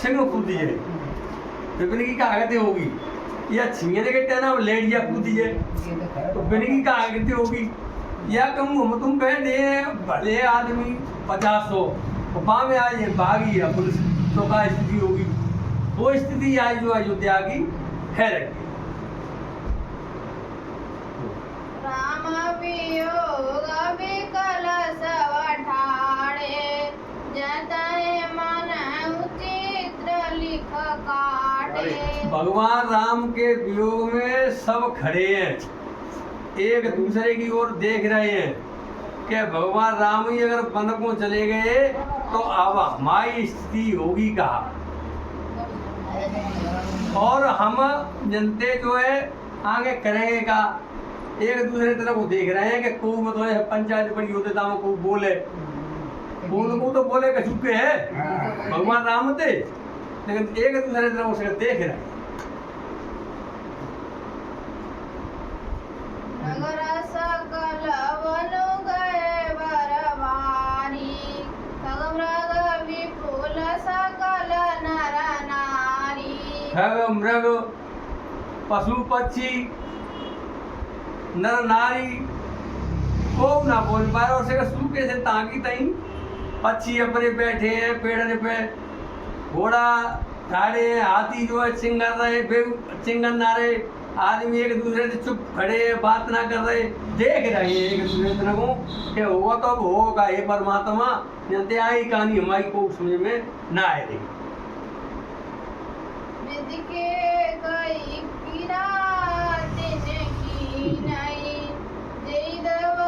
सिंह कूदी है बिपनी की आगते होगी या छिंगने के टाइम लेट जा कूदी है तो बिपनी की आगते होगी या कहूँ हम तुम कह दे भले आदमी 50-100 तो पा में आज भागी है पुलिस तो का स्थिति होगी वो स्थिति आज जो अयोध्या की है रखी राम वियोग विकल सब ठाड़े जतय मन चित्र लिख काटे। भगवान राम के वियोग में सब खड़े हैं एक दूसरे की ओर देख रहे हैं कि भगवान राम ही अगर वन को चले गए तो अब हमारी स्थिति होगी कहा और हम जनते जो है आगे करेंगे का एक दूसरे तरफ को देख रहे हैं कि को मतलब पंचायत बड़ी होते था को बोले को तो बोले का चुके है भगवान राम थे लेकिन एक दूसरे तरफ उसे देख रहे हैं नगर सकल वनु गए बरवारी खगमृग विपुल सकल नर नारी। खग मृग पशु पक्षी नर नारी को ना बोल पाए और से सूखे से ताकी तई पक्षी अपने बैठे हैं पेड़ पे घोड़ा गाड़े हाथी जो है चिंगर रहे चिंगन ना रहे आदमी एक दूसरे से चुप खड़े बात ना कर रहे देख रहे हैं एक दूसरे तरह को कि होगा तो अब होगा हे परमात्मा जनते आई कहानी हमारी को समझ में ना आए रही विधि के कई पीरा तिने की नहीं जय दव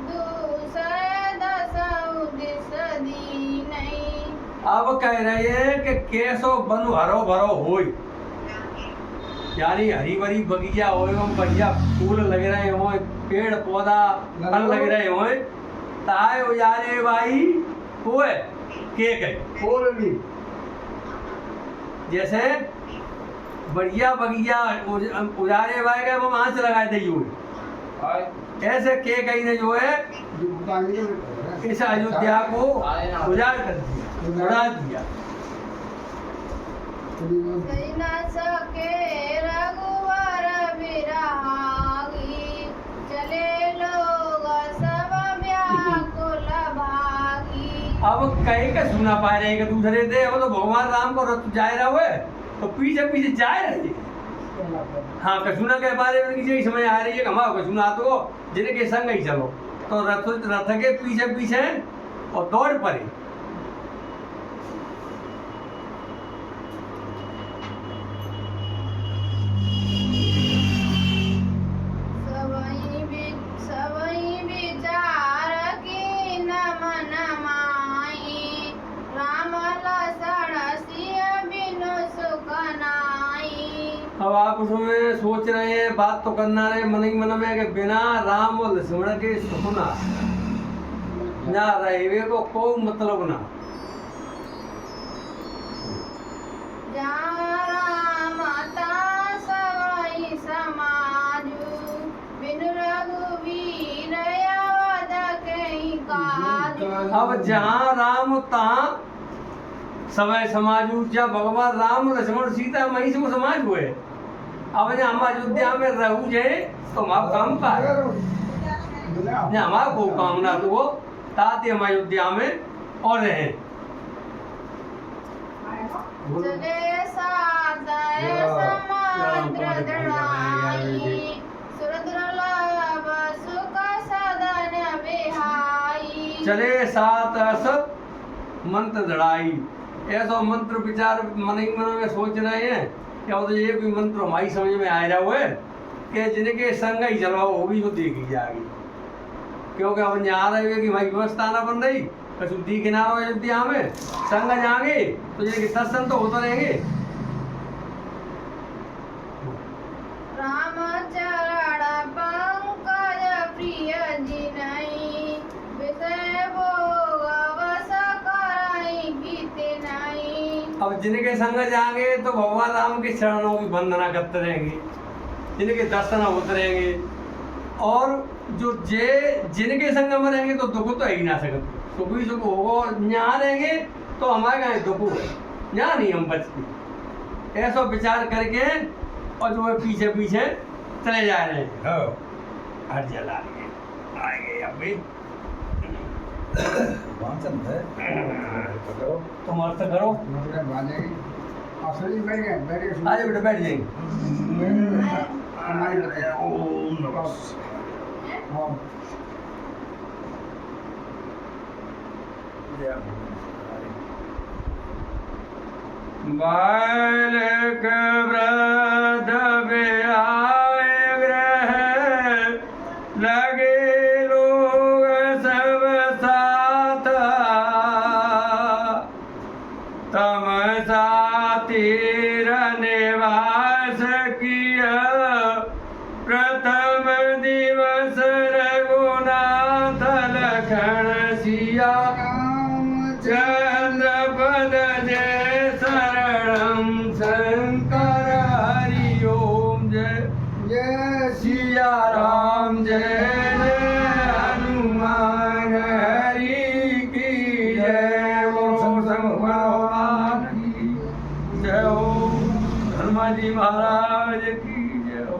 दूसरे दसऊ दिस दी नहीं। अब कह रहे हैं कि कैसो बनु हरो भरो होई यानी हरी भरी बगीचा हो एवं बढ़िया फूल लग रहे हो पेड़ पौधा फल लग रहे हो ताए उजारे भाई कोए के गए जैसे बढ़िया बगीचा उजारे भाई गए वो वहां से लगाए थे हुए ऐसे के कहीं ने जो है इस अयोध्या को उजाड़ कर दिया उड़ा दिया न सके रघुवर विरागी चले लोग सब व्याकुल भागी। अब कहीं का सुना पा रहे हैं कि दूसरे थे अब तो भगवान राम को रथ जाए रहा हुए तो पीछे पीछे जाए रहे हाँ कसूना के बारे में किसी समझ आ रही है कि हमारा कसूना तो जिनके संग ही चलो तो रथ के पीछे पीछे और दौड़ पड़े अब आप उसमें सोच रहे हैं बात तो करना रहे मन ही मन में कि बिना राम और लक्ष्मण के सुखना ना रहे को कोई मतलब ना अब जहाँ राम तहाँ सवय समाजू जब भगवान राम लक्ष्मण सीता मही से वो समाज हुए अब जहाँ हम अयोध्या में रहू जाए तो हम काम का हमारा को काम ना तो वो ताते हम अयोध्या में और रहे चले सात असत मंत्र दड़ाई ऐसा मंत्र विचार मन ही मन में सोच रहे हैं क्या तो ये भी मंत्र हमारी समझ में आ रहा हुआ है कि जिनके संग ही जलवाओ वो भी तो देखी जाएगी क्योंकि अब यहाँ रहे कि भाई व्यवस्था ना बन रही कसुद्धी किनारो अयोध्या में संग जाएंगे तो ये सत्संग तो होता रहेंगे रामचरण पंकज प्रिय जिनई विषय भोग वस करई गीत नहीं। अब जिनके संग जाएंगे तो भगवान राम के चरणों की वंदना करते रहेंगे जिनके दर्शन होते रहेंगे और जो जिनके संग में रहेंगे तो दुख तो है ही ना सकते सुख ही सुख होगा यहाँ रहेंगे तो हमारे यहाँ दुख है यहाँ नहीं हम बच के, ऐसा विचार करके और जो है पीछे पीछे चले जा रहे हैं। हाँ हट जला आएंगे अभी वांचन है पकड़ो तुम अर्थ करो। असली बैठ गए बैठ गए आज बेटा बैठ जाएंगे। हमारी ओम नमः हाँ बालक वृद्ध विहाय ग्रह लगे लोग सब साथ तम सातिर निवास किया प्रथम दिवस रघुनाथ लखन सिया चंद्र पद जय शरणम शंकर हरि ओम जय जय सिया राम जय जय हनुमान हरि की जय बोलो शंकर भगवान की जय हो हनुमान जी महाराज की जय हो।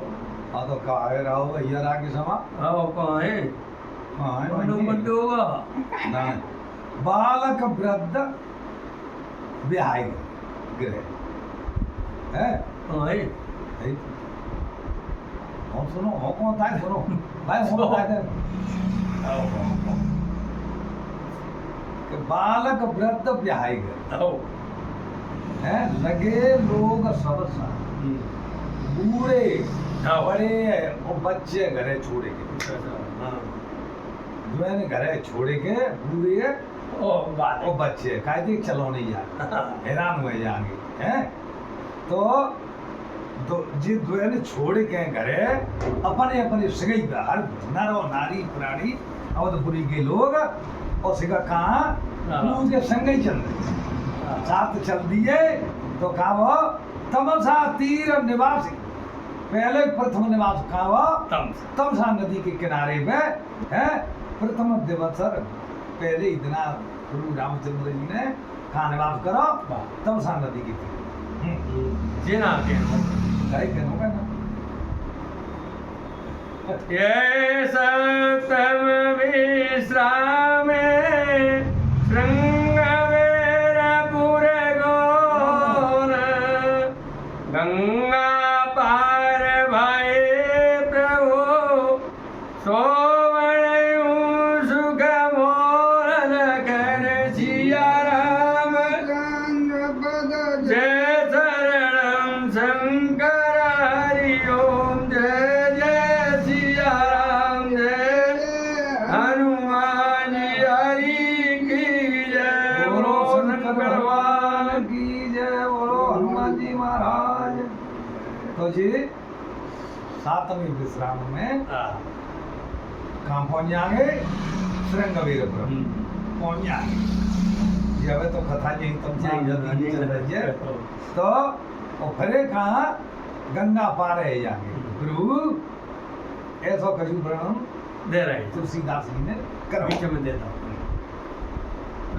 हाँ तो कहा है रहो भैया रागे समा आओ कहाँ है हाँ है बंदो वहीं है। बंदो होगा ना बालक वृद्ध विहाय ग्रह है कहाँ है है तो। हम सुनो हो कौन था सुनो भाई हो था कि बालक वृद्ध विहाय ग्रह आओ है लगे लोग सब साथ बूढ़े हाँ। बड़े और बच्चे घरे छोड़े के हाँ जो है घरे छोड़े के बूढ़े ओ बात और बच्चे कायदे चलो नहीं यार हैरान हुए जाएंगे हैं तो जी दुए ने छोड़ के घरे अपने अपने सगई हर नर और नारी प्राणी अवधपुरी के लोग और सिगा कहाँ उसके संग ही चल रहे साथ चल दिए तो कहा वो तमसा तीर निवासी पहले प्रथम निवास कहा वो तमसा नदी के किनारे पे है प्रथम दिवस पहले इतना प्रभु रामचंद्र जी ने कहा निवास करो तमसा नदी के तीर जेना के काय कहूँगा ना ये सप्तम विश्राम श्रृंगवेरपुर गौर गंगा पार भये प्रभु सोवणु सुख मोर कर सिया राम चंद्र पद जय शरणम शंकर हरि ओम जय जय सिया राम जय हनुमान हरि की जय बोलो शंकर भगवान की जय बोलो हनुमान जी महाराज तो जी सातवें विश्राम में कहाँ पहुंच जाएंगे श्रृंगवीरपुर पहुंच जाएंगे जी हमें तो कथा जी तुम चल रही है तो और फिर कहाँ गंगा पार है जाएंगे प्रभु ऐसा कछु वर्णन दे रहे हैं तुलसीदास जी ने करो बीच में देता हूँ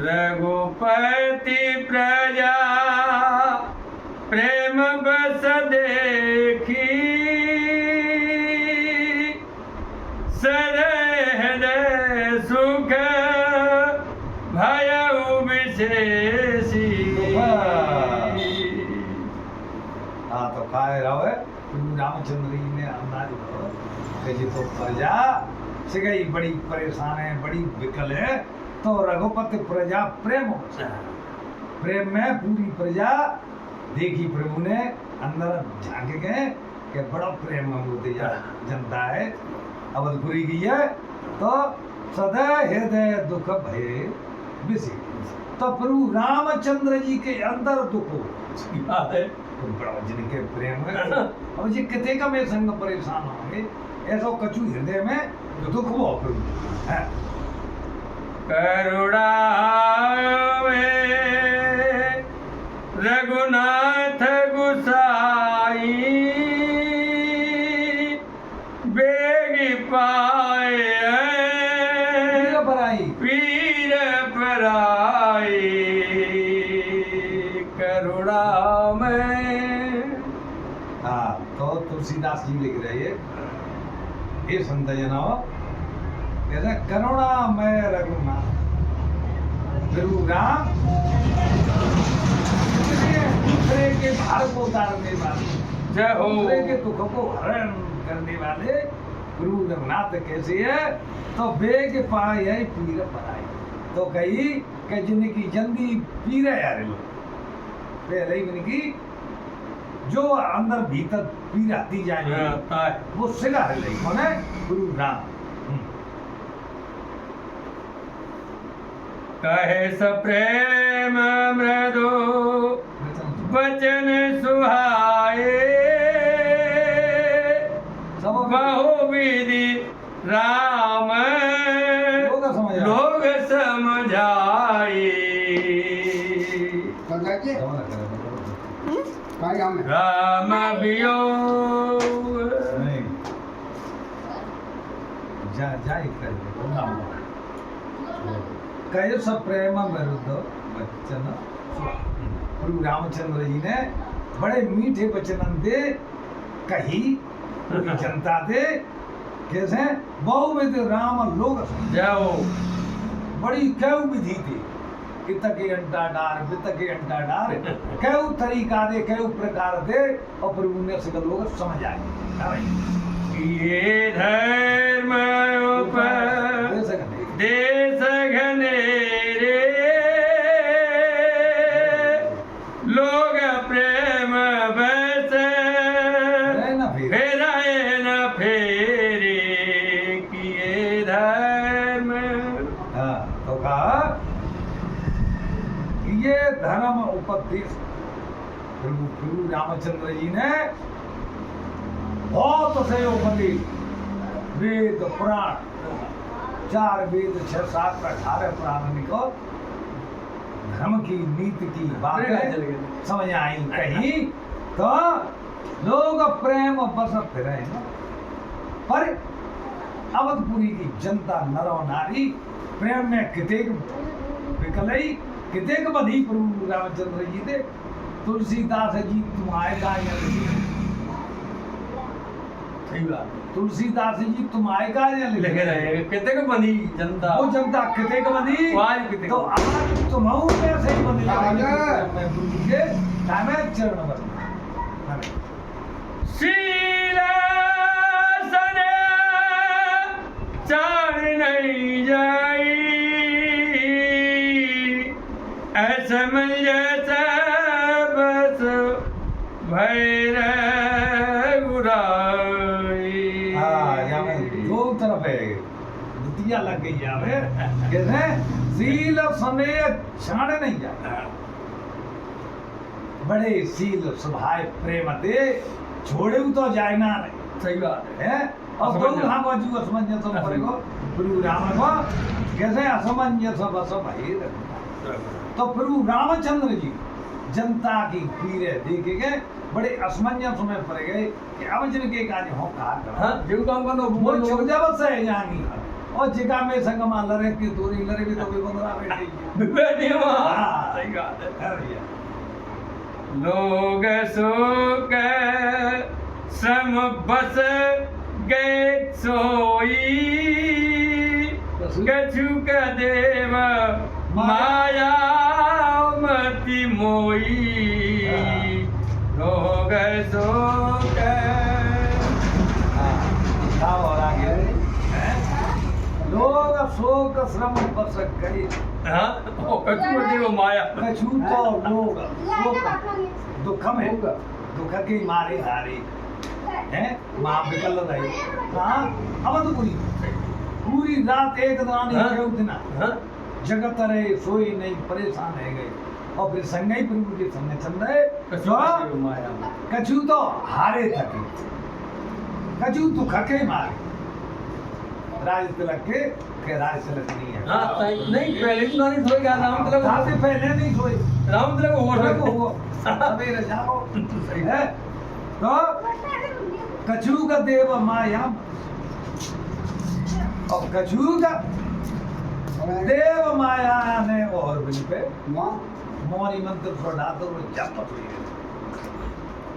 रघुपति प्रजा प्रेम बस देखी सरहृदय सुख भयउ विशेषी हाँ तो काय रहो प्रभु रामचंद्र जी ने अंदाज करो कि जी तो प्रजा से गई बड़ी परेशान है बड़ी विकल है तो रघुपति प्रजा प्रेम प्रेम में पूरी प्रजा देखी प्रभु ने अंदर झांके गए कि बड़ा प्रेम में होते जनता है अवधपुरी की है तो सदा हृदय दुख भय विषय तो प्रभु रामचंद्र जी के अंदर दुख हो तो बड़ा जिनके प्रेम है अब जी कितने का में संग परेशान होंगे ऐसा कछु हृदय में दुख वो प्रभु है करुणा में रघुनाथ गुसाई बेगी पाए वीर पराई वीर पराई करुणा में। हाँ तो तुलसीदास जी लिख रहे हैं ये संत जनो कहते करुणामय रघुनाथ गुरु राम दूसरे के भार को उतारने वाले जय हो। दूसरे के दुख को हरण करने वाले गुरु रघुनाथ कैसे है तो बेग पाए है पीर बनाए तो कही कि जिनकी जल्दी पीर है यार लोग पहले ही इनकी जो अंदर भीतर पीर आती जाएगी वो सिला है नहीं कौन है गुरु राम। कहे सप्रेम मृदु वचन सुहाए बहुविधि राम लोग समझाए। बताइए काय हमें राम वियोग नहीं जा कर कहे सब प्रेम विरुद्ध वचन गुरु रामचंद्र जी ने बड़े मीठे वचन दे कही पूरी जनता दे कैसे बहुविध राम लोग जाओ बड़ी कैउ विधि थी इतके अंटा डार बितके अंटा डार कैउ तरीका दे कैउ प्रकार दे और प्रभु ने सगल लोग समझ आए ये धर्म देश घनेरे लोग प्रेम बस फेराए न फेरे किए धर्म। हाँ तो कहा ये धर्म उपदेश गुरु रामचंद्र जी ने बहुत से उपदेश वेद पुराण 4 वेद 6 7 18 पुराण को धर्म की नीति की बातें समझ आई कहीं तो लोग प्रेम बस फिरे पर अवधपुरी की जनता नरो नारी प्रेम में कितेक विकलई कितेक बधी प्रभु रामचंद्र जी दे तुलसीदास जी तुम्हारे कार्य सही बात तुलसीदास जी तुम्हारे कार्य लिखे रहे कितने को बनी जनता वो जनता कितेक बधी आज कितने तो आज तुम्हारे कैसे बनी आजा। मैं गुरु के टाइम चरण पर शीलासन चार नहीं जाई असमंजस बस भैरव उराई। हाँ यहाँ में दो तरफ है दुतिया लग गई यहाँ में कहते सील समय छाड़ नहीं जाता बड़े सील सुभाए प्रेम दे छोड़े तो जाए ना नहीं सही बात है। और दो हाँ बाजू असमंजस पड़ेगा प्रभु राम को कैसे असमंजस बस भाई तो प्रभु रामचंद्र जी जनता की पीरे देखे गए बड़े असमंजस में पड़ गए कि अब जिनके कार्य हो कहा हाँ जो काम करना वो चौजा बस है यहाँ की और जिका में संगमा लड़े की दूरी लड़े भी तो भी बंदरा बैठे वहाँ हाँ। सही बात है। भैया लोग सुख सम बस गए सोई कछु का देव माया मति मोई लोग सुख हाँ और आगे लोग शोक श्रम बस गए हाँ ओ कछु का देव माया कछु तो लोग शोक दुख में दुख के मारे हारे हैं माँ बिकल रहे हाँ अब तो पूरी रात एक दौरान हाँ? उठना हाँ जगत रहे सोए नहीं परेशान रह गए और फिर संगई प्रभु के संग चल रहे कछु का देव माया कछु तो हारे थके कछु तो खके मारे राज तिलक के राज तिलक नहीं है हाँ नहीं पहले तो नहीं सोई क्या राम तिलक रात से पहले नहीं सोए राम तिलक हो रहा को वो सवेरे जाओ सही है तो कछु का देव माया और कछु का देव माया ने और बिल पे माँ मौनी मंत्र छोड़ा तो वो जप हुई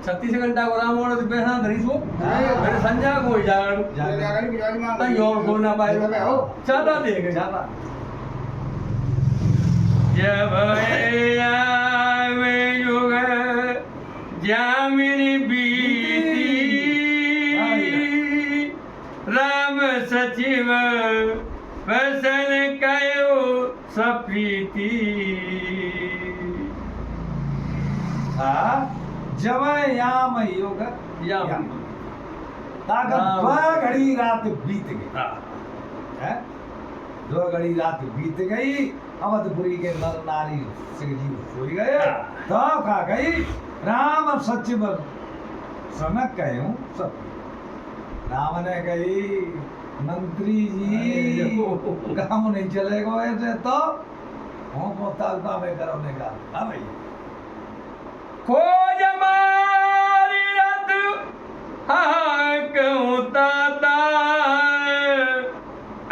36 घंटा को राम और पैसा धरी सो हाँ। मेरे संजय को ही जागरण जागरण विराजमान तई और सोना पाए हो चाहता दे गए ज्यादा जब आवे युग जामिनी बीती राम सचिव वसन कयो सप्रीति हाँ जब याम योग याम। ताकत राम। 2 घड़ी रात बीत गई हाँ है 2 घड़ी रात बीत गई अवधपुरी के नर नारी सिंह जी सोई गए तो कहा गई राम सचिव सनक कहूं सब राम ने कही मंत्री जी काम नहीं चलेगा ऐसे तो हमको तालुका में करो ने कहा हाँ भाई खोज मारी रत कहूँ ताता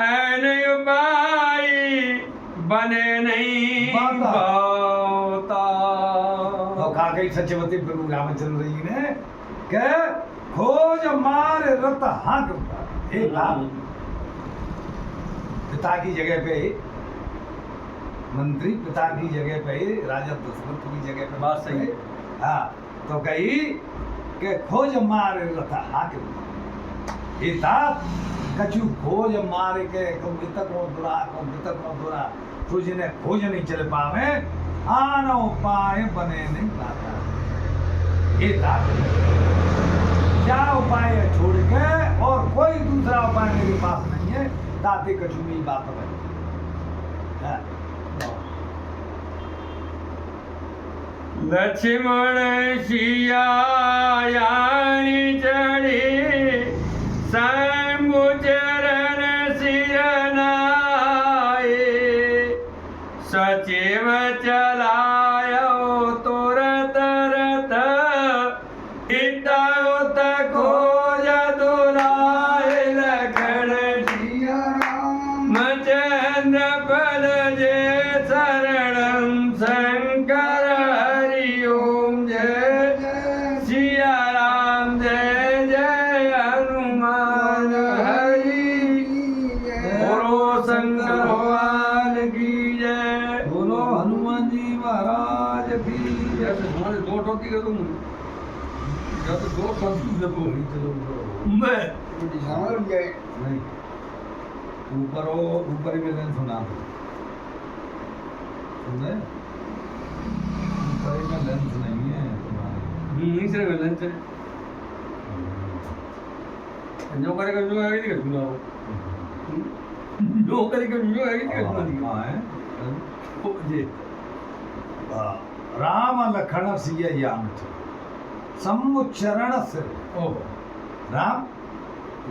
ऐन उपाय बने नहीं बाता। बाता तो कहा गई सचिवती प्रभु रामचंद्र जी ने के खोज मार रत हाथ हे बाप पिता की जगह पे मंत्री पिता की जगह पे राजा दशरथ की जगह पे बात सही है। हाँ तो कही के खोज मार रत हाथ हे तात कछु खोज मार के को बितक में दुरा तुझने खोज नहीं चल पावे आन उपाय बने नहीं पाता हे तात क्या उपाय है छोड़ के और कोई दूसरा उपाय मेरे पास नहीं है दाते कछुमी बात है लक्ष्मण सिया यानी चढ़ी शंभु चरण सिर नाए सचिव चलायो तुरत रत इता उत खोज दुलाए लखन सिया राम चंद्र पद जे शरणम शंकर हरि ओम जय जय सिया राम जय जय हनुमान हरि बोलो शंकर भगवान की जय बोलो हनुमान जी महाराज की जय। हमारे 2 टोटी कर दूं या तो 2 टोटी कर दूं चलो मैं समझ गए नहीं ऊपर हो ऊपर ही में सुना सुने ऊपर ही में लेंस नहीं है तुम्हारे नहीं सर गलन से जो करेगा जो आगे दिखा दूंगा जो करेगा जो आगे दिखा दूंगा हाँ है ओ जी राम लखन सिया याम समुच्चरण से ओ राम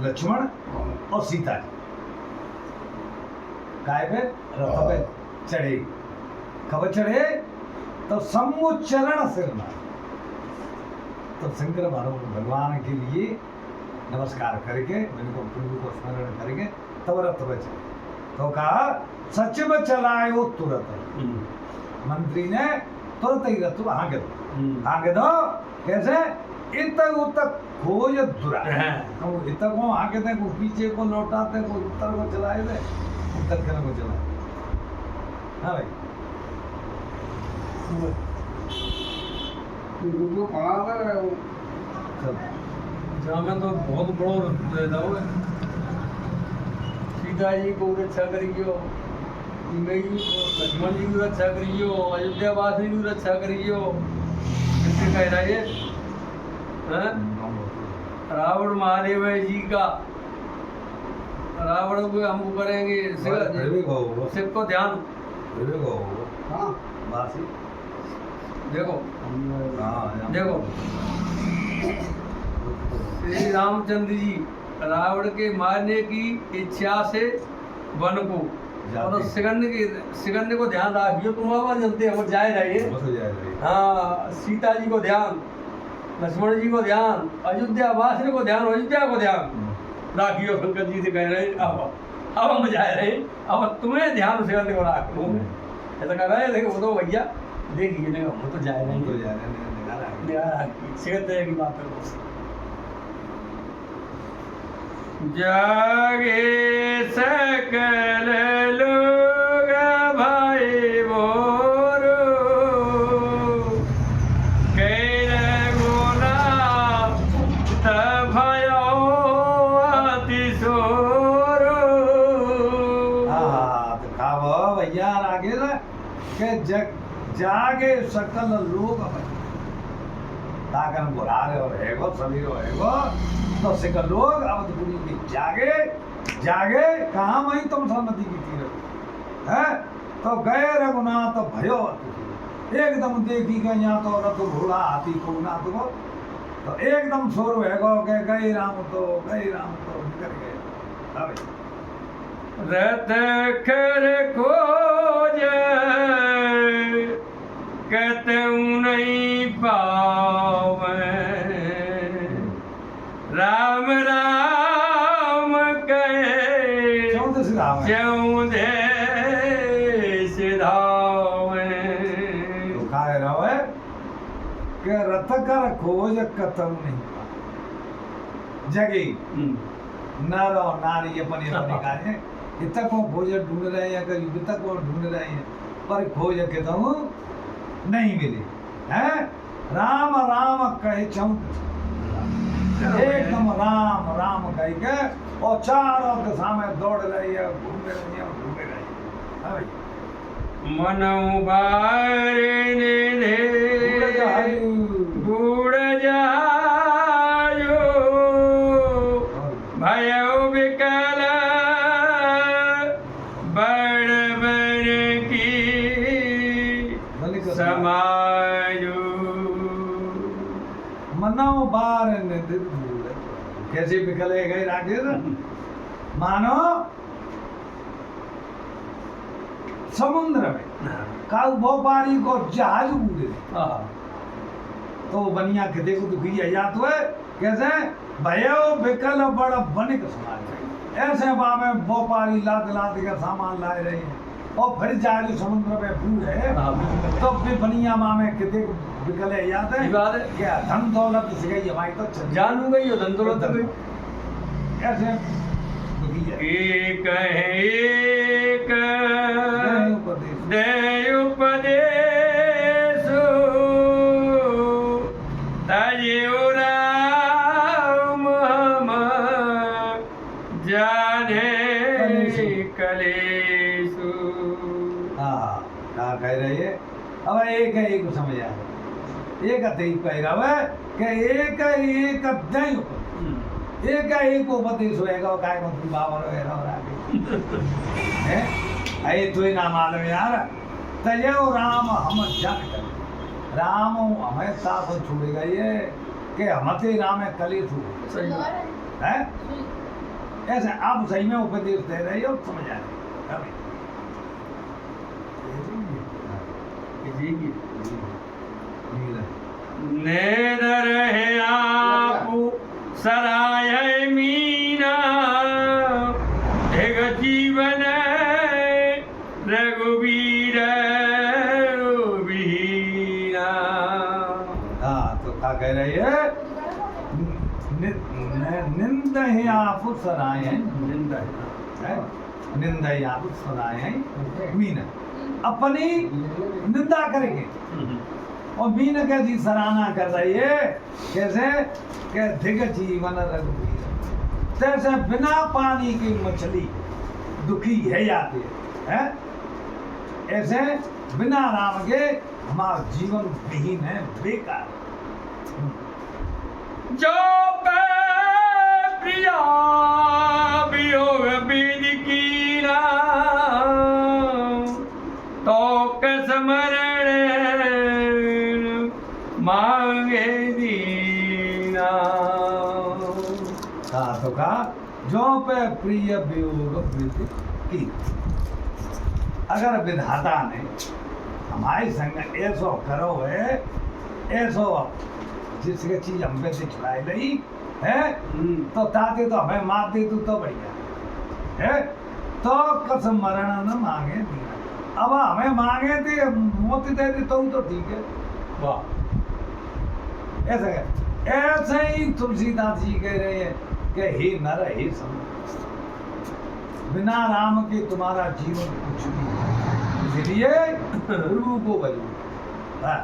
लक्ष्मण और सीता जी काय पे रथ पे चढ़े कब चढ़े तो समुच्चरण सिरना तो शंकर भगवान के लिए नमस्कार करके मैंने को प्रभु को स्मरण करके तब रथ पे चढ़े तो कहा सचिव चलायो तुरंत मंत्री ने तुरंत ही रथ आगे दो कैसे इतक उतक खोज दुरा तो इतक को आगे थे को पीछे को लौटाते को उत्तर को चलाए थे दक्षिण को चलाए हाँ भाई जो पढ़ा था वो चल जहाँ में तो बहुत बड़ो रहता हो सीता जी को रक्षा करियो लक्ष्मण जी को रक्षा करियो अयोध्या वासी को रक्षा करियो किससे कह रहा है हैं? रावण मारे हुए जी का रावण को हम करेंगे शिव को ध्यान हाँ बासी देखो हाँ देखो श्री रामचंद्र जी रावण के मारने की इच्छा से वन को और सिकंद को ध्यान रखियो तुम आवाज जलते हम जाए रहिए हाँ सीता जी को ध्यान लक्ष्मण जी को ध्यान अयोध्या वासी को ध्यान अयोध्या को ध्यान राखियो शंकर जी से कह रहे अब हम जाए रहे अब तुम्हें ध्यान सिकंद को रखो ऐसा कह रहे हैं लेकिन वो तो भैया देखिए हम तो जाए रहे यार सिगते की बात है जागे सकल लोग भाई मोरो कैर गुना तभयो अतिशोरो। हाँ तो खाओ भैया आगे ना के जागे सकल लोग ताकन बुला रहे और हैगो सभी रहेगो तो सिकल लोग अब तो पूरी भी जागे जागे कहाँ वहीं तुम सहमति की तीर है तो गए रघुनाथ तो भयो एकदम देखी गए यहाँ तो रथ घोड़ा हाथी को नाथ को तो एकदम शोर हैगो के गए राम तो निकल गए अबे रथ कर खोज कतऊ नहीं पावे राम राम कहे चौदह से राम है चौदे सिधावे। तो खाए रहो है कि रथ कर खोज कतऊ नहीं पा जगी नर और नारी अपने अपने कार्य इतना को खोज ढूंढ रहे हैं कभी इतना को ढूंढ रहे हैं पर खोज के तो नहीं मिली है राम राम कहे चौंक एकदम राम राम कह के और चारों दिशा में दौड़ रही है घूम रही है मनऊ बारने दे बूढ़ जायो भयो विकल बड़ बड़ की समायो। मनाओ बार कैसे बिकले गए राजेश मानो समुद्र में काउ व्यापारी को जहाज बूढ़े तो बनिया किते को दुखी या तो है कैसे भयो बिकल बड़ बनिक समाज ऐसे में व्यापारी लाद लाद के सामान लाए रहे हैं और फिर जहाज समुद्र में बूढ़े तो फिर बनिया माँ में किते को बिकले याद है क्या धन दौलत से गई हमारी तो चल जानू गई हो धन दौलत गई ऐसे दुखी है एक दे उपदेश तजियो राम हम जाने कलेसु। हाँ कहा कह रही है अब एक को समझ आ एक अति कह रहा है कि एक दई एक उपदेश होएगा और काय को बाबर वगैरह और आगे हैं ऐ तो ही ना मालूम यार तजो राम हम जान कर राम हमें साथ छोड़ेगा ये कि हमते राम है कली थू सही है ऐसे आप सही में उपदेश दे रहे हो समझ आ रहे नेदर है आपू सराय मीना एक जीवन रघुवीर बीना। हाँ तो क्या कह रही है निंद ही आप सराय हैं निंद ही आप सराय हैं मीना अपनी निंदा करेंगे और मीन कैसी सराहना कर रही है कैसे के दिग जीवन रघुवीर जैसे बिना पानी की मछली दुखी है जाती है ऐसे बिना राम के हमारा जीवन विहीन है बेकार। जो प्रिया वियोग विद कीना तो कसमरण मांगे दीना। हाँ तो कहा जो पे प्रिय वियोग विद की अगर विधाता ने हमारे संग ऐसो करो है ऐसो जिसके चीज हम पे से छुड़ाई नहीं है तो ताते तो हमें मार दे तो बढ़िया है तो कसम मरण न मांगे दीना। अब हमें मांगे थे मोती दे दी तो ठीक है वाह ऐसा है। ऐसे ही तुलसीदास जी कह रहे हैं कि हे नर हे सम, बिना राम के तुम्हारा जीवन कुछ नहीं है, इसलिए गुरु को बलो। हाँ,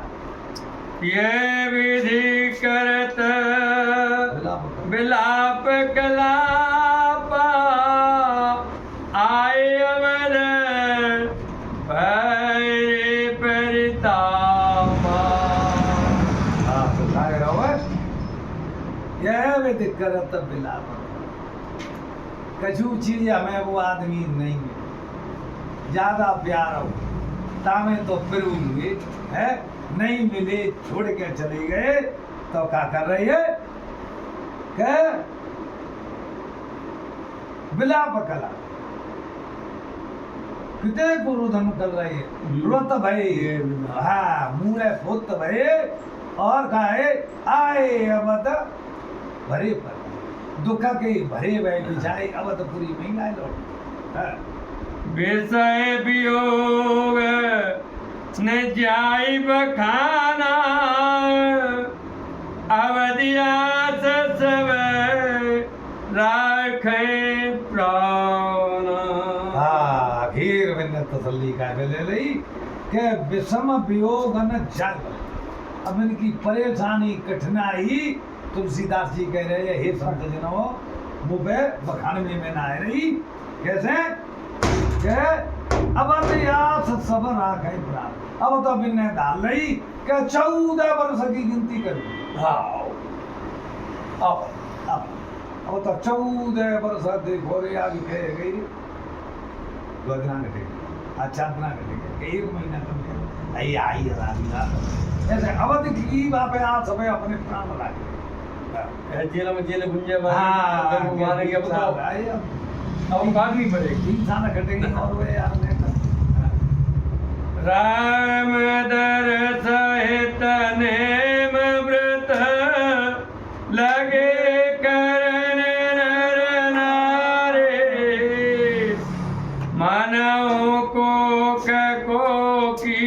ये विधि करत विलाप कलापा आए अमर भय परितापा। हाँ, तो लागे रहो है। यह विधि करत विलाप, कछु चीज हमें वो आदमी नहीं मिले, ज्यादा प्यार हो तामे तो फिर हुए है, नहीं मिले छोड़ के चले गए तो क्या कर रही है क्या विलाप कला, कितने को रुदन कर रही है, रुत भय, हाँ मूले फुत भय, और कहा है आए अवध भरे पर, दुख के भरे भय बिछाए अवधपुरी में आए लोग। हाँ। विषय वियोग न जाई बखाना अवधियास सब राखे प्राण। हाँ, आखिर मैंने तसल्ली का ले ली कि विषम वियोग न जाए, अब इनकी परेशानी कठिनाई तुलसीदास जी कह रहे हैं हे संत जनों मुझे बखान में ना आ रही, कैसे के अब यास सब राखे प्राण, अब तो बिन्ने डाल रही कि 14 वर्ष की गिनती कर। हाँ अब तो 14 वर्ष देखो रे आगे कह गई गोदना कटेगी, अच्छा ना कटेगी, 1 महीना कम है आई आई रात ऐसे अवधि की बात है, आप सब अपने प्राण लागे जेल में जेल गुंजे हाँ, मारेंगे, अब तो आए अब भागनी पड़ेगी। इंसान कटेंगे और वे यार ने राम दर सहित नेम व्रत लगे करन नर नारे, मानव को की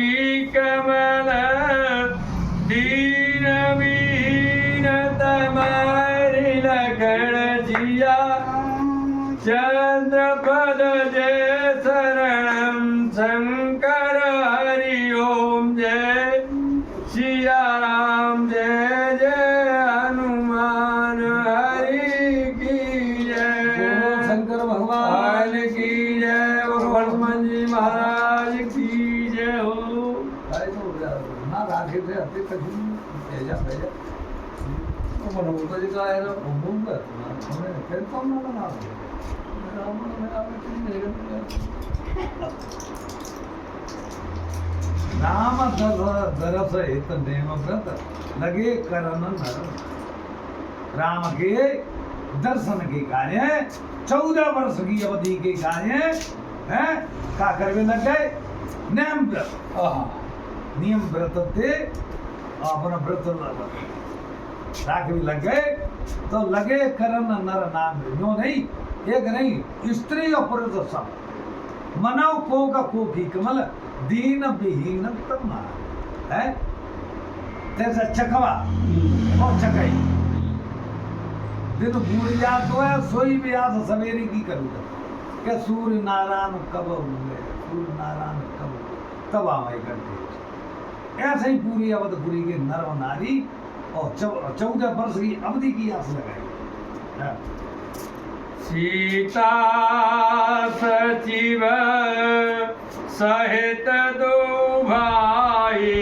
कमल दीन बीन तमारी लखन जिया चंद्र पद जय शरणम शंकर हरि ओम जय सिया राम जय जय हनुमान हरि की जय, शंकर भगवान की जय, हनुमान जी महाराज की जय हो। ना राखे थे अति कठिन भेजा भेजा तो मनोबल जी का है ना घूमूंगा तुम्हें फिर तो ना बना राम दरस हित नेम व्रत लगे करन नर, राम के दर्शन के कार्य 14 वर्ष की अवधि के कार्य है का करवे लग गए नेम व्रत, नियम व्रत थे अपना व्रत राख भी लग गए तो लगे करन नर नाम, जो नहीं एक नहीं स्त्री और पुरुष सब, मनव को का को की कमल दीन विहीन तम है, जैसे चकवा और चकई दिन बूढ़ जात हो सोई भी आज सवेरे की करूँगा क्या सूर्य नारायण कब हुए, सूर्य नारायण कब हुए तब आवाई करते। ऐसे ही पूरी अवधपुरी के नर और नारी और 14 वर्ष की अवधि की आस लगाई। सीता सचिव सहित दो भाई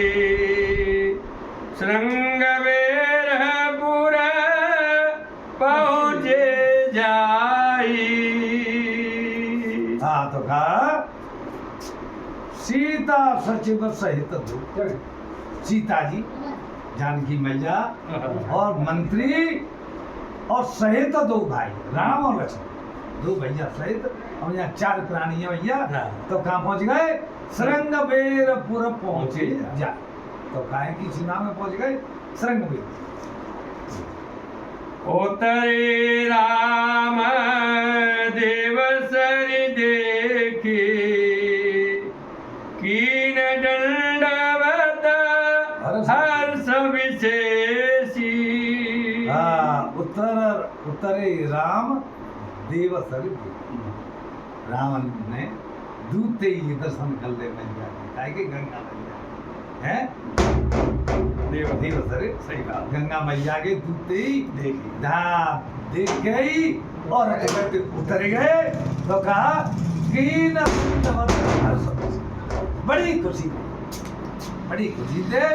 श्रृंगवेरपुर पहुँचे जाई। हाँ तो कहा सीता सचिव सहित दो, सीता जी जानकी मैया और मंत्री और सहित 2 भाई राम और लक्ष्मण, 2 भैया सहित, और यहाँ 4 प्राणी है भैया, तो कहाँ पहुंच गए श्रृंगवेरपुर पहुंचे जा, तो काहे की सीमा में पहुंच गए श्रृंगवेर। उतरे राम देवसरि देखी कीन दंडवत हर्ष विशेषी। उत्तरे राम देवसर रावण ने दूते ही दर्शन कर ले मैया काहे के गंगा मैया है देवसर सही कहा। गंगा मैया के दूते ही देख गई और उतर गए तो कहा कि न बड़ी खुशी थे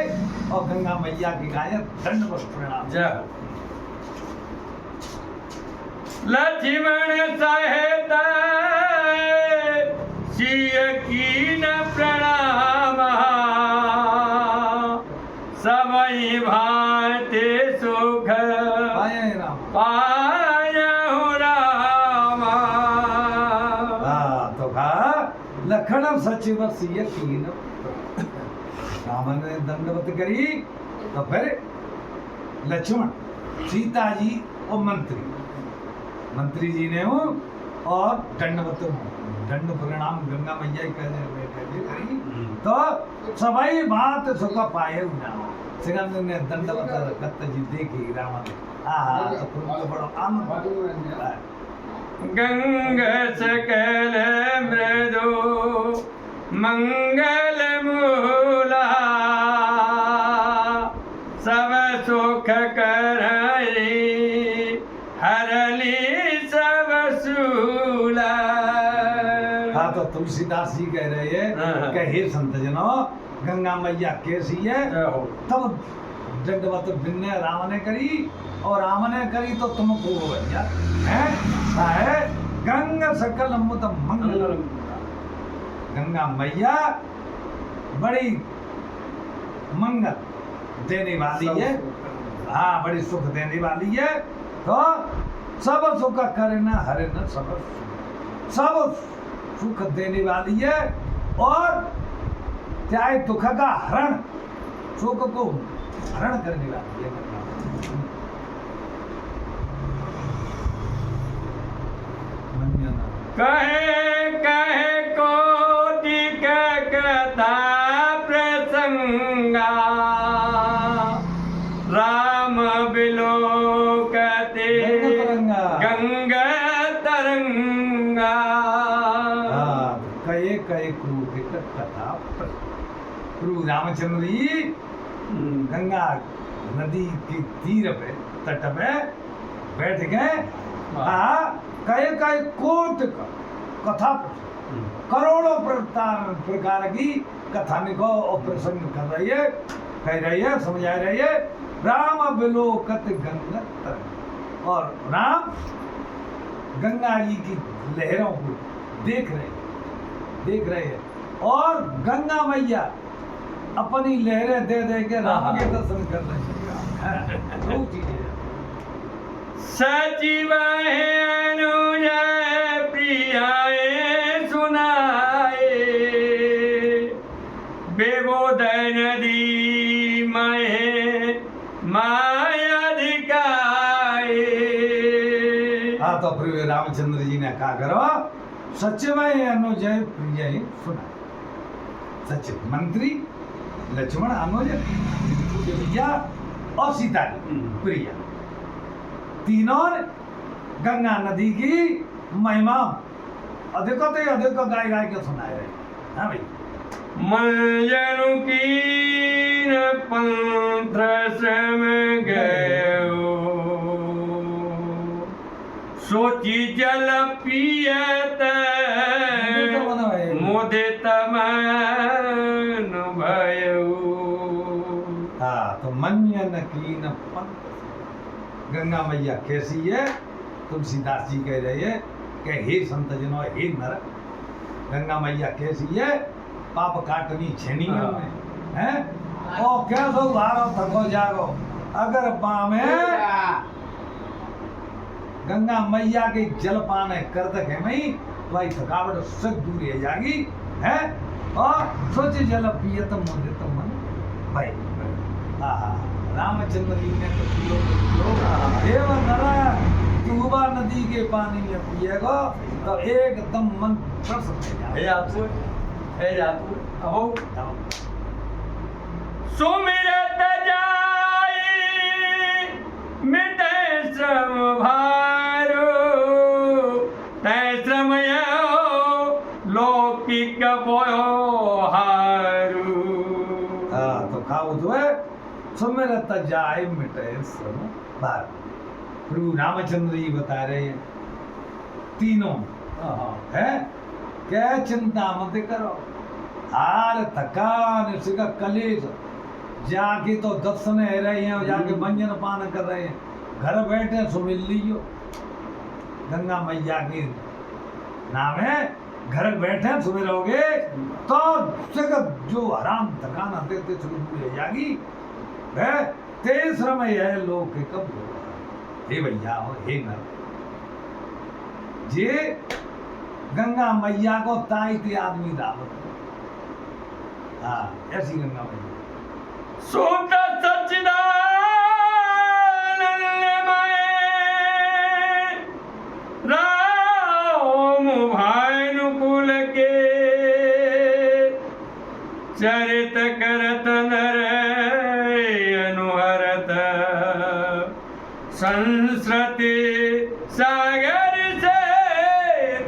और गंगा मैया की गाय दंडवत प्रणाम। जय लक्ष्मण सहित सिय कीन प्रणाम सबई भांति सुख पाए राम पायहु राम। तो कहा लखन सचिव सिय कीन रावण ने दंडवत करी तो फिर लक्ष्मण सीता जी और मंत्री जी ने और दंड प्रणाम गंगा मैया करी तो सभी बात सुख पाए सिकंदर ने दंडवत कत्त जी देखी रावण तो तुमको बड़ा आनंद गंग सकल मृदु मंगल मूला सब सुख करई हरली सब सूला। हाँ तो तुलसीदास जी कह रहे हैं कि हे संत जनों गंगा मैया कैसी है तब दंडवत भिन्न राम ने करी और राम ने करी तो तुमको भैया है गंगा सकल मुत मंगल। गंगा मैया बड़ी मंगल देने वाली है हाँ बड़ी सुख देने वाली है तो सब सुख करे न हरे न सब सुख देने वाली है और चाहे दुख का हरण सुख को हरण करने वाली है। कहे कहे कोटि कथा प्रसंगा राम बिलोकते गंगा तरंगा। कहे कहे क्रूर कथा प्रभु रामचंद्र जी गंगा नदी के तीर पे तट पे बैठ गए कहे कहे कोट कथा करोड़ों प्रकार की कथा निको और प्रसंग कर रही है कह रही है समझा रही है। राम बिलोकत गंगा तरंग और राम गंगा जी की लहरों को देख रहे हैं और गंगा मैया अपनी लहरें दे दे के राम के दर्शन कर रहे हैं। दो चीजें सचिव अनुज प्रियाए सुनाए बेबोध नदी महे माया दिखाए। हाँ तो फिर रामचंद्र जी ने कहा करो सचिव अनुजय प्रिय सुना सचिव मंत्री लक्ष्मण अनुज प्रिया और सीता प्रिया तीनों गंगा नदी की महिमा अधिको तो अधिक गाय गाय के सुनाए रहे। हाँ भाई मलजनु कीन पंथ सम गयो सोची जल पियत मुदित मन भयो। हाँ तो मंजन कीन पंथ गंगा मैया कैसी है तुलसीदास जी कह रहे हैं कि हे संत जनों हे नर गंगा मैया कैसी है पाप काटनी छेनी में हैं और क्या सो भारो थको जागो अगर पावे गंगा मैया के जल पाने कर दे मई भाई थकावट सब दूर हो जाएगी है और सोचे जल पियत मुदित मन भाई रामचंद्र जी ने तो देव तुबा नदी के पानी में पिएगा तो एकदम मन प्रसन्न है जातु अब सुमिरत जाई मिटे तजाए मिटे सम भार। प्रभु रामचंद्र जी बता रहे हैं तीनों है क्या चिंता मत करो, हार थकान इसका कलेश जाके तो दर्शन है रहे हैं और जाके व्यंजन पान कर रहे हैं, घर बैठे सो मिल लीजिए गंगा मैया के नाम है, घर बैठे सुबह रहोगे तो जो आराम थकान आते थे शुरू हो जाएगी है। तेज श्रम है लोग के कब हे भैया हो हे नर जे गंगा मैया को ताई ते आदमी दावत। हाँ ऐसी गंगा मैया शुद्ध सच्चिदानंदमय राम भानुकुल के चरित करत नर अनुहरत संस्कृति सागर से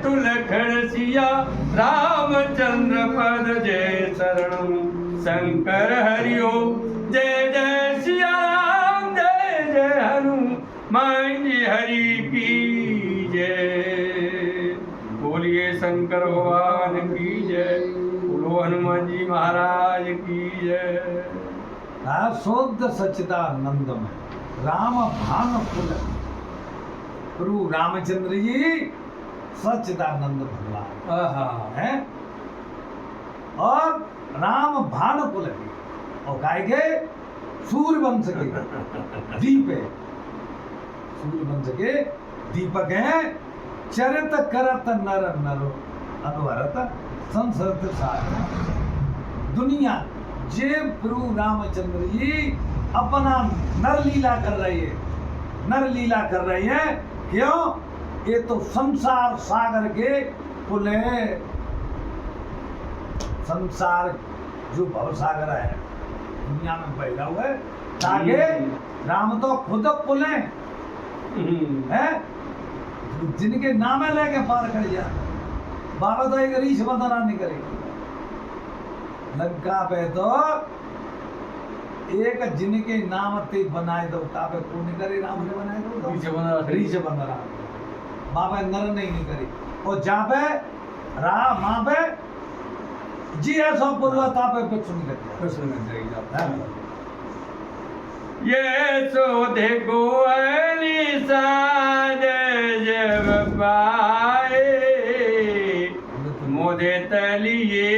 तुलखण सिया रामचंद्र पद जय शरण शंकर हरिओ जय जय सिया राम जय जय हनुमान जी हरि की जय। बोलिए शंकर भगवान की जय, बोलो हनुमान जी महाराज की जय। शुद्ध सच्चिदानंद में राम भानुकुल प्रभु रामचंद्र जी सच्चिदानंद भगवान है और राम भानुकुल और गाय के सूर्य वंश के दीप है, सूर्य वंश के दीपक है। चरित करत नर नर अनुहरत संसर्त सार दुनिया जे प्रभु रामचंद्र जी अपना नर लीला कर रहे हैं, नर लीला कर रहे हैं। क्यों? ये तो संसार सागर के पुल है, संसार जो भव सागर है दुनिया में फैला हुआ है, ताकि राम तो खुद पुल है जिनके नाम लेके पार कर जा। बाबा तो एक रीछ बंधना नहीं करेगी लंका पे, तो एक जिनके नाम ते बनाए दो काबे को नहीं करे, राम ने बनाए दो रीछ बंधना बाबा नर नहीं करी। और जहाँ पे राम वहां पे जी ऐसा पूर्वा तापे पे सुन ये सोधे गोअली साज जब पाए मोदे तलिए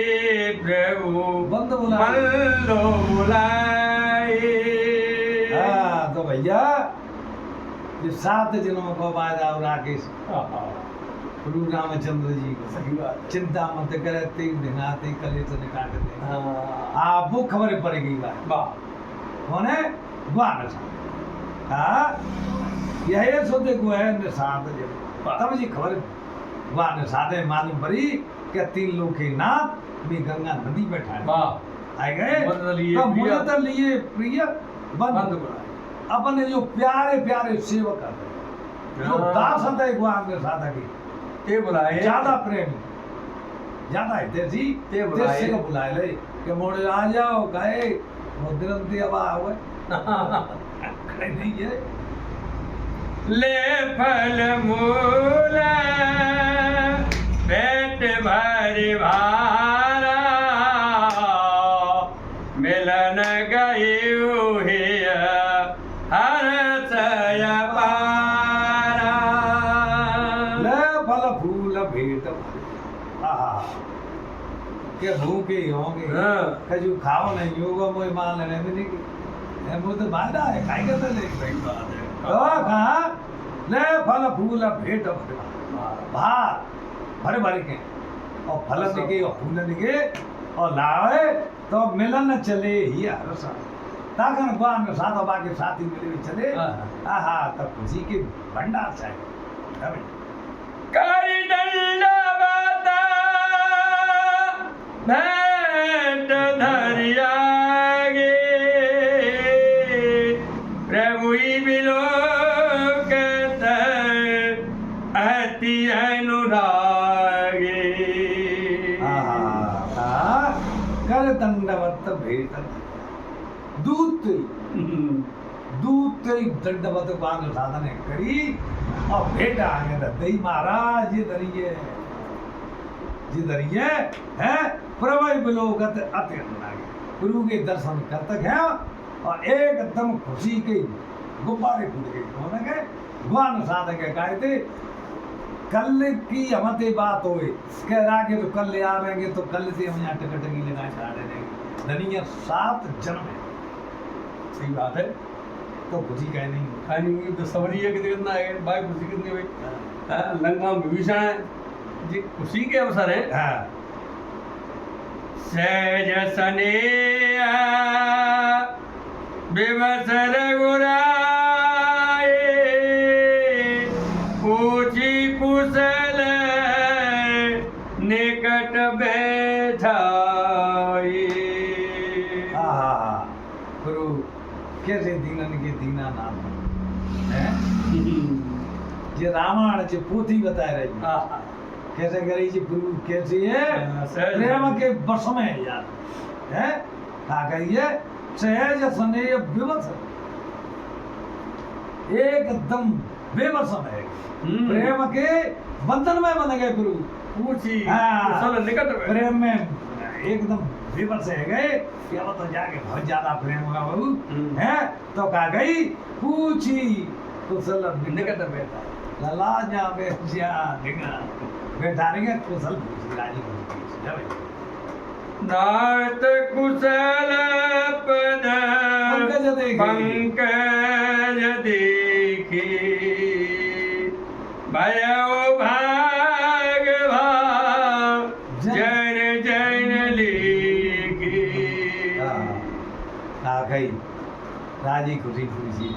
प्रभु बंद मल्लो बुलाए। हाँ तो भैया ये 7 दिनों को बाद और राकेश गुरु रामचंद्र जी को सही बात चिंता मत करे, 3 दिन आते कले से निकाल दे। आप वो खबर पड़ेगी कौन है गुआन यही सोते गुआ साथ तब जी खबर गुआन साधे मालूम पड़ी कि 3 लोग के नाथ में गंगा नदी बैठा आए गए तो मुझे लिए प्रिय बंद अपने जो प्यारे प्यारे सेवक जो दास है गुआन के साधा की ते बुलाए ज्यादा प्रेम ज्यादा है तेजी ते बुलाए को बुलाए ले कि मोड़े आ जाओ कहे मुद्रंती अब आओ खड़े नहीं है ले फल मूल पेट भरी भारा मिलन गई हर सया पारा। ले फल फूल भेट के भूखे होंगे कजू खाओ नहीं होगा मोई मान लेने में नहीं वो तो वादा है खाई करते ले भाई बात है तो कहा ले फल फूल भेट भार भरे भरे के और फल निके और फूल निके और लाए तो मिलन चले ही हर साल ताकन गुआन में साथ बाकी साथी मिले भी चले आहा तब खुशी के भंडार चाहिए करी दंडवत भेंट धरिया गे प्रभु बिलोक अति अनुरागे। कर दंडवत भेंट दूत तेरी दंडवत बांध साधने करी और बेटा आगे दई महाराज ये धरिए है प्रभु बिलोगत अति लागे गुरु के दर्शन करते हैं और एकदम खुशी के गुब्बारे फूट गए कौन है भगवान साधन के कहे थे कल की हमते बात होए कह रहा के तो कल ले आवेंगे तो कल से हम यहाँ टकटकी लगाए चढ़ा देंगे धनिया 7 जन्म है सही बात है तो खुशी कह नहीं खानी हुई तो सवरी है कि कितना है भाई खुशी कितनी हुई हाँ, लंका में विभीषण है जी खुशी के अवसर है हाँ सहज सने विवस रघुराए पूछी कुशल निकट बैठाए गुरु कैसे दीनन के दीना नाम है ये रामायण जो पोथी बता रही हाँ, कैसे करी जी गुरु कैसे है सहज प्रेम के वश में है यार है क्या कहिए सहज स्नेह विवश एकदम बेबस है प्रेम के बंधन में बन गए गुरु पूछी हाँ। कुशल निकट बैठाए। प्रेम में एकदम बेबस है गए कि अब तो जाके बहुत ज्यादा प्रेम हुआ बहू है तो कहा गई पूछी कुशल निकट बैठा लला जा बेसिया ढिंगा बैठा रहेंगे कुशल पूछी राजी पूछी जा भाई नाथ कुशल पद पंकज देखे। पंकज देखी भयो भाग भाव जन जन लेगी आ गई राजी खुशी खुशी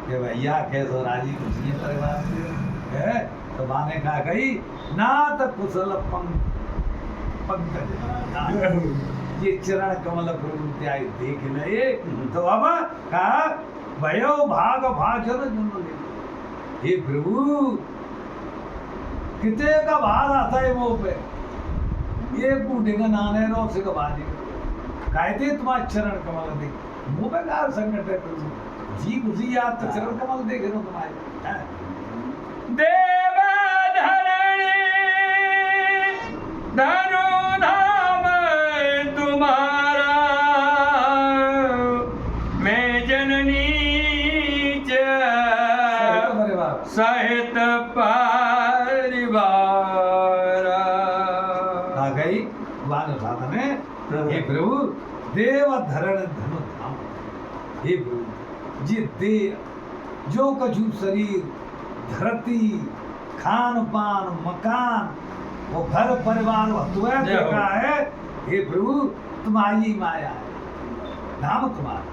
कि भैया कैसो राजी खुशी परिवार है तो माने कहा गई नाथ कुशल पंकज ये चरण कमल गुरु त्याय देख ले तो अब कहा भयो भाग भाजन जन्म ले हे प्रभु कितने का भाग आता है वो पे ये बूढ़ेगा नाने रो से का बाजी कहते तुम्हारा चरण कमल देख मुंह पे कार संकट है प्रभु जी खुशी याद तो चरण कमल देख रहे हो तुम्हारे देव धरणी धनु धाम तुम्हारा मैं जननी सहित परिवार आ गई वान साधन है हे प्रभु देव धरण धनु धाम हे प्रभु जी दे जो कछु शरीर धरती खान पान मकान वो घर परिवार वो तुम्हें देखा है हे प्रभु तुम्हारी माया है धाम तुम्हारा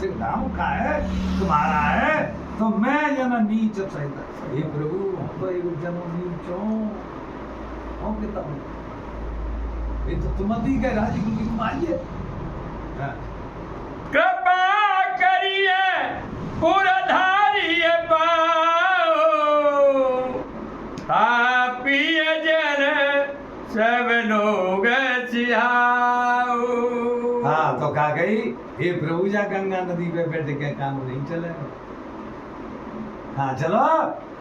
सिर्फ धाम का है तुम्हारा है तो मैं जन नीच सहित हे प्रभु हम तो एक जन नीच हूँ कितना ये तो तुम दी के राजी की तुम आइए कृपा करिए पुरधारिय पाओ तापिय जन सब लोग सिहाओ। हाँ तो कहा गई हे प्रभु जा गंगा नदी पे बैठ के काम नहीं चलेगा हाँ चलो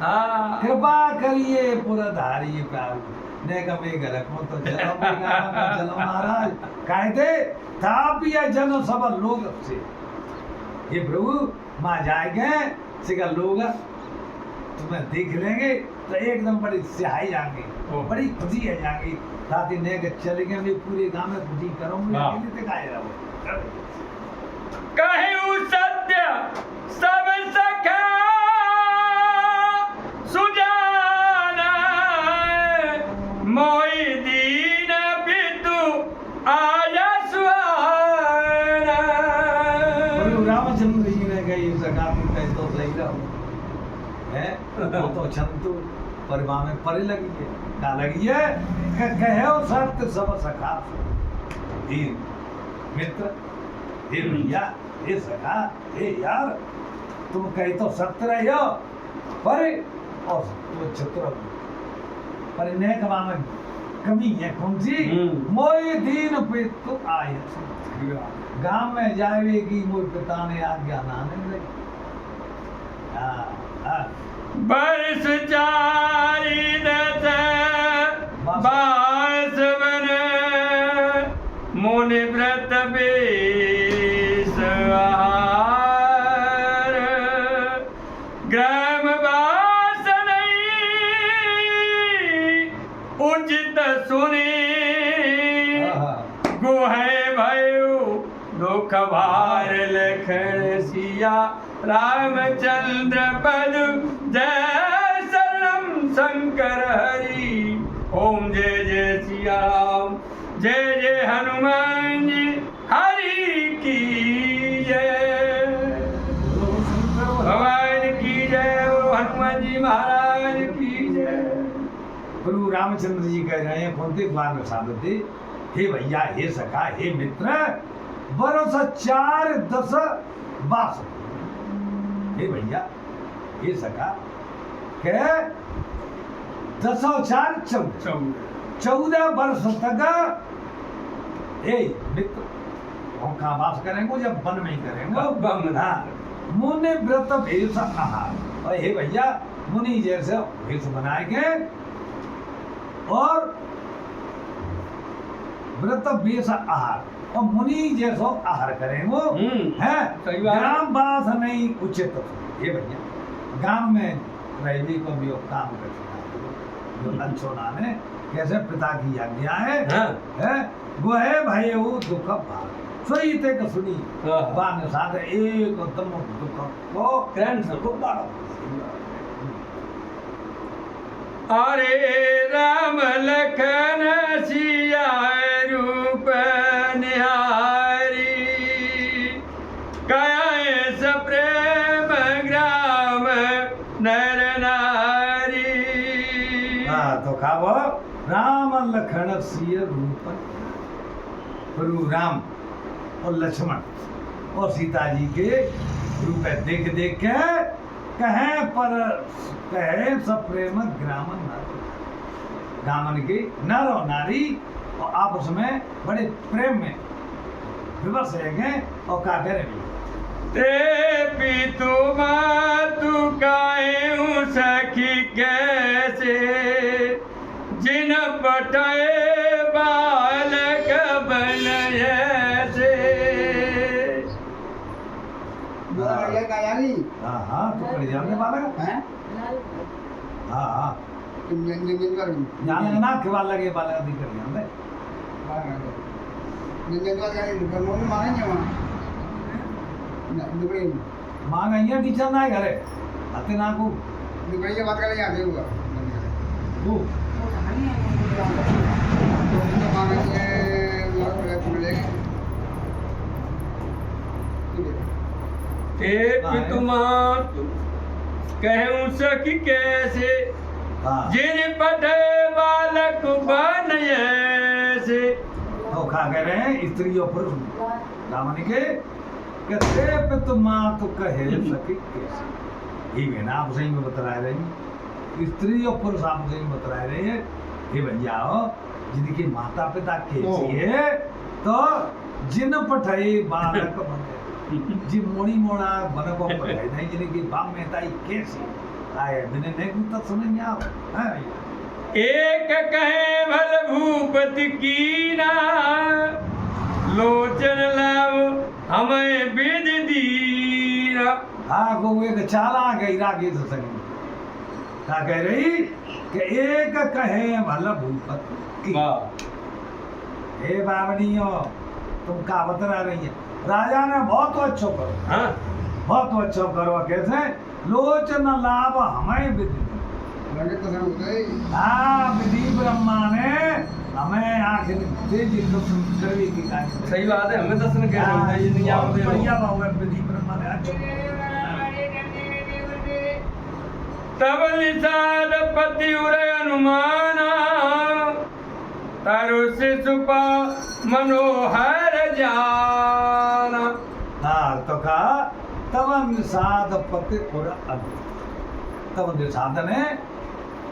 हाँ कृपा करिए पुरधारिय पाओ ने का मैं घर को तो चलो चलो महाराज कहते तापिय जन सब लोग से ये प्रभु माँ जाएंगे सिका लोग तुम्हें देख लेंगे तो एकदम बड़ी सिहाई जाएंगे बड़ी खुशी है जाएंगी रात ही ने चलेंगे मैं पूरे गांव में खुशी करूंगी अकेले ते काहे रहो कहूँ सत्य सब सखा सुजाना मोई दीन पितु आया सुहाना। प्रभु रामचंद्र जी ने कही सखा तुम कहे तो सही रहो है वो तो छंतु परिवार में परे लगी है क्या लगी है कहे सत्य सब सखा हे मित्र हे भैया हे सखा हे यार तुम कहे तो सत्य रहे हो पर और तुम चतुर पर इन्हें कमा में कमी है कौन सी मोई दीन पे तो आए गांव में जाएगी मोई पिता ने आज्ञा नाने लगी ग्राम वासनई उचित सुने गुहे भयो दुख भार लखन सिया रामचंद्र पद जय शरणम शंकर हरि ओम जय जय सिया राम जय जय हनुमान जी हरि की जय भगवान की जय हनुमान जी महाराज की जय। प्रभु रामचंद्र जी कह रहे हैं कौन बार में साधते, हे भैया, हे सखा, हे मित्र, बरस 4 10 बास। हे भैया, हे सखा, के 10 और 4 14 वर्ष तक हे मित्र हम कहाँ वास करेंगे, जब वन में ही करेंगे। हाँ, मुनि व्रत भेष आहार, और हे भैया मुनि जैसे भेष बनाएंगे और व्रत भेष आहार और मुनि जैसो आहार करेंगे है। ग्राम वास नहीं उचित। ये भैया गांव में रहने को भी काम करते जो लंचोना ने कैसे पिता की आज्ञा है वो है भाई वो दुख भार सोई ते का सुनी बान साथ एक दम दुख को क्रैन को बाड़ो। अरे राम लखन सिया रूप निहारी कया सप्रेम ग्राम नर नारी। हाँ तो खाओ राम लखन सिया रूप, प्रभु राम और लक्ष्मण और सीता जी के रूप देख देख के कहे पर कहे सब प्रेम ग्रामन नारी, ग्रामन के नर और नारी और आपस में बड़े प्रेम में विवश रह गए और का करेंगे ते पितु मातु कायु सखी कैसे जिन पटाए बालक बनयसे। हाँ हाँ तो कर जानने वाला हैं? हाँ हाँ जाने ना केवल लगे बालक दी कर जानते मांग અહીંયા टीचर ना घरे आते ना को बात कर यहाँ देगा वो ते पितु मातु कहूँ सखी कैसे हाँ जिन पटे बालक बनयसे। तो खा कह रहे हैं स्त्री और पुरुष रावण के कहते पितु माँ तो कहे सखी कैसे। ये बहना आप सही में बतला रहे हैं, स्त्री और पुरुष आप सही में बतला रहे हैं। ये भैया जिनके माता पिता कैसी है तो जिन पठाई बालक बने जी मोड़ी मोड़ा बन को पठाई नहीं जिनकी बाप में ताई कैसी आए बिने नहीं कुछ समझ में आओ। एक कहे भल भूपति कीना लोचन लाव हमें विद दीना। हाँ को एक चाला गई रागे से संग क्या कह रही कि एक कहे भल भूपति की। हे बावनियो तुम का बता रही है, राजा ने बहुत अच्छो करो, हाँ बहुत अच्छो करो कैसे लोचन लाभ हमें विधि। हाँ विधि ब्रह्मा ने हमें आखिर तेजी करवी की कार्य। सही बात है, हमें दर्शन कह रहे हैं ये नहीं आप दे बढ़िया बाबा विधि ब्रह्मा ने अच्छो तब निषाद पति उरे अनुमाना तारो से सुपा मनोहर जाना। हाँ तो कहा तब निषाद पति और तब निषाद ने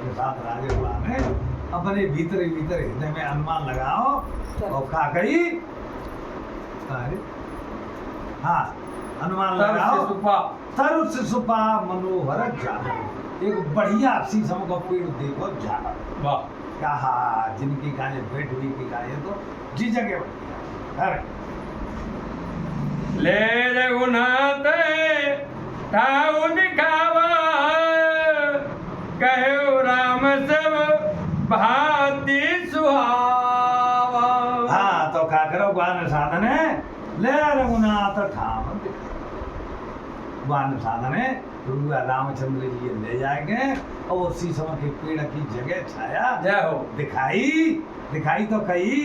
निषाद राजे ने अपने भीतर भीतर हृदय में अनुमान लगाओ और खा गई। हाँ अनुमान लगाओ तरु से सुपा मनोहर जाना, एक बढ़िया शीशम का पेड़ देखो जाना। वाह कहा जिनकी गाय बैठ हुई की गाय तो जी जगह बढ़िया। ले रघुनाथ ताऊ दिखावा वान साधन है रामचंद्र जी ये ले जाएंगे और उसी समय के पेड़ की जगह छाया जय हो दिखाई तो कही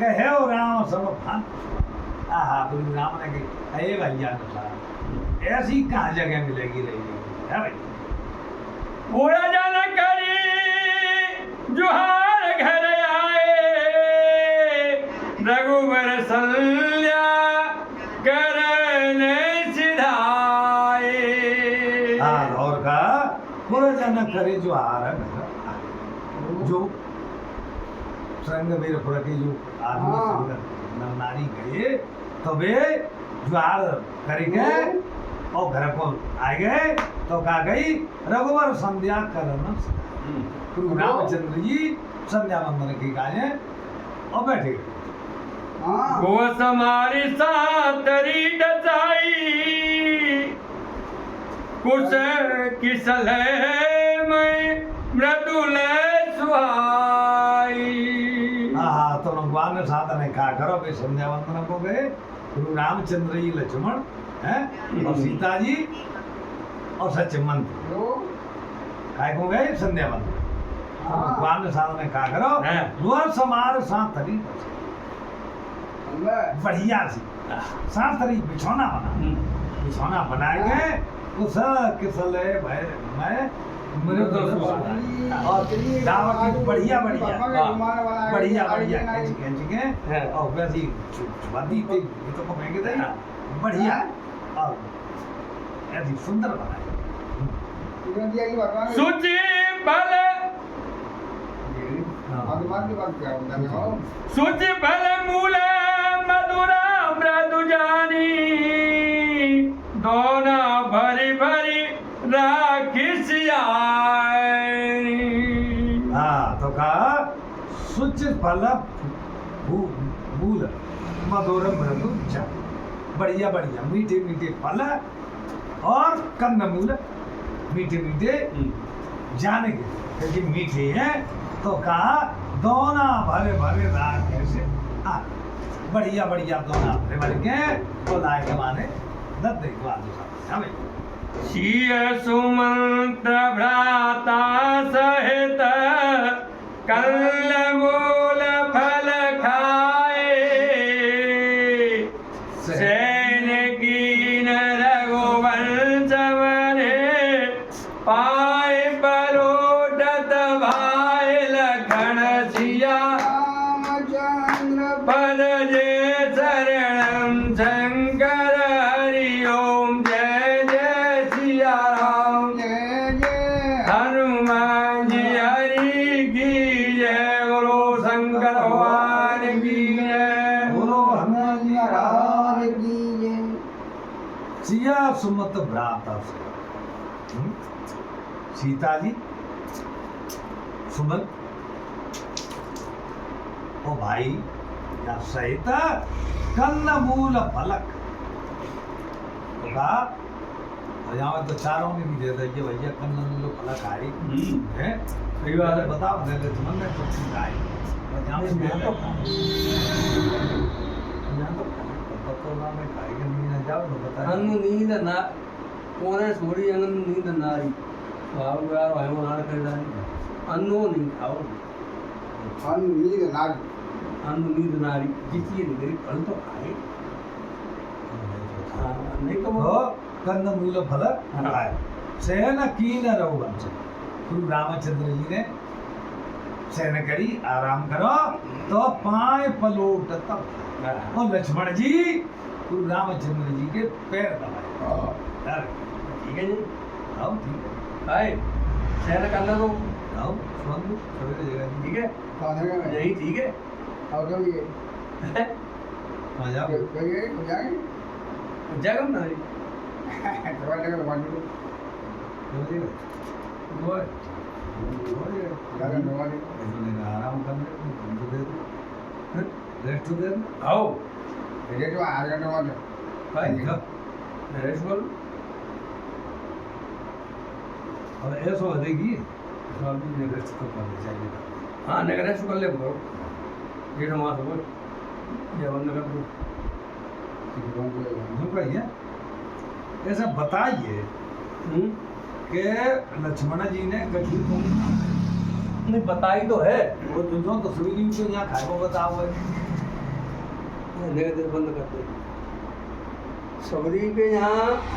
कहे हो राम सब फान आहा गुरु राम ने कही अरे भैया अनुसार ऐसी कहाँ जगह मिलेगी रहेगी है भाई पूरा जन करी जुहार घर आए रघुवर संध्या करने सिधाए। और का पूरा जन करे जो हार है जो संग मेरे पूरा की जो आदमी नर नारी गए तो वे ज्वार करेंगे और घर को आ गए तो कहा गई रघुवर संध्या करना गुरु रामचंद्र जी संध्या वंदन की गाये और बैठे वो समारी सातरी डसाई कुछ किसल में मृदुल सुहाई। हाँ तो भगवान ने साधन ने कहा करो भाई संध्या वंदन को गए गुरु रामचंद्र जी लक्ष्मण है और सीता जी और सचिव मंत्र काय को गए संध्या वंदन भगवान ने साधन ने कहा करो वो समार सातरी बढ़िया सी सातरी बिछौना बनाएंगे उस किसल भाई मैं और दावा की बढ़िया खींच के और वैसी छुपाती थी तो को फेंके थे बढ़िया और ऐसी सुंदर बनाई सुचि बल सुचि बल मूल मधुरा मृदु जानी दोना भरी भरी राखिसिया। हाँ तो कहा सुच फल मूल मधुर मृदु बढ़िया मीठे फल और कंद मूल मीठे जाने के क्योंकि मीठे हैं तो कहा दोना भरे राग कैसे बढ़िया दोना भरे के तो लाए के माने न देखो हमें शिय सुमंत्र भ्राता सहित कल्लमूल फल खाए सैन कीन रघुवंश मरे पाए बलोडत भाई लखन सिया पद जे शरणम शंकर हरि ओम जय जय सिया राम हनुमान जी हरि की जय बोलो शंकर भगवान की जय बोलो हनुमान जी महाराज की जय। सिया सुमत भ्राता सीता जी सुमत ओ भाई या सहित कंदमूल फलक होगा और यहाँ तो चारों में भी दे दीजिए भैया कंदमूल फलक आई है कई बार बताओ दे दे तुम ने तो ठीक आई और यहाँ से मैं तो पत्तों में खाएगा नहीं ना जाओ तो बता अन्न नींद ना कोने सोड़ी अन्न नींद नारी भाव यार भाई वो नार कर डाली अन्नो नहीं खाओ अन्न नींद नारी जिसकी गरीब फल तो खाए नहीं तो वो कंदमूल फल खाए सहन कीन रघुवंश गुरु रामचंद्र जी ने सहन करी आराम करो तो पाए पलोट तब और लक्ष्मण जी गुरु रामचंद्र जी के पैर दबाए ठीक है जी आओ ठीक है भाई सहन करना तो आओ स्वागत सभी जगह ठीक है यही ठीक है आ जाओ जगम ना आराम करने रेस्ट दे आओ रेस्ट भाई रेस्ट बोल और ऐसा देगी रेस्ट तो करना चाहिए हाँ नहीं रेस्ट कर ले बोलो डेढ़ मास बोल ये बंद कर दो झुक रही है ऐसा बताइए हम्म? कि लक्ष्मण जी ने कथी को नहीं बताई तो है। वो जो तस्वीर जी तो यहाँ खाए को बताओ है बंद कर दे सबरी के यहाँ